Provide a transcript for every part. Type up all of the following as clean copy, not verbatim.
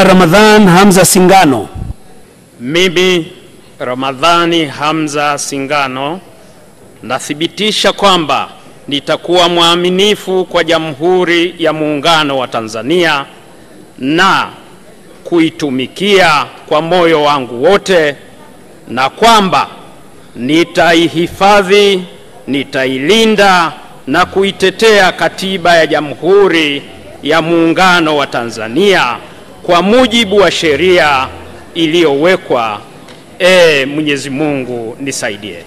Ramadhan Hamza Singano. Mimi Ramadhani Hamza Singano nathibitisha kwamba nitakuwa mwaminifu kwa Jamhuri ya Muungano wa Tanzania na kuitumikia kwa moyo wangu wote, na kwamba nitaihifadhi, nitailinda na kuitetea Katiba ya Jamhuri ya Muungano wa Tanzania kwa mujibu wa sheria iliyowekwa. Mwenyezi Mungu nisaidie.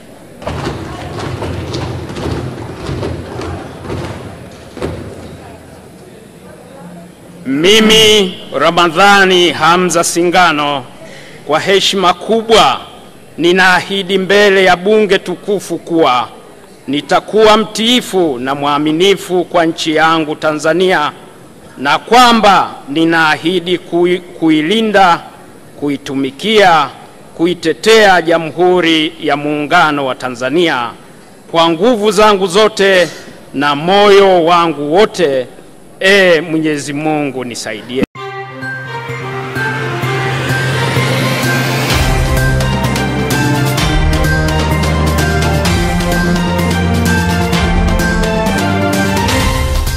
Mimi Ramadhani Hamza Singano kwa heshima kubwa ninaahidi mbele ya bunge tukufu kuwa nitakuwa mtiifu na mwaminifu kwa nchi yangu Tanzania, na kwamba ninaahidi kuilinda, kuitumikia, kuitetea Jamhuri ya Muungano wa Tanzania kwa nguvu zangu zote na moyo wangu wote. Mwenyezi Mungu nisaidie.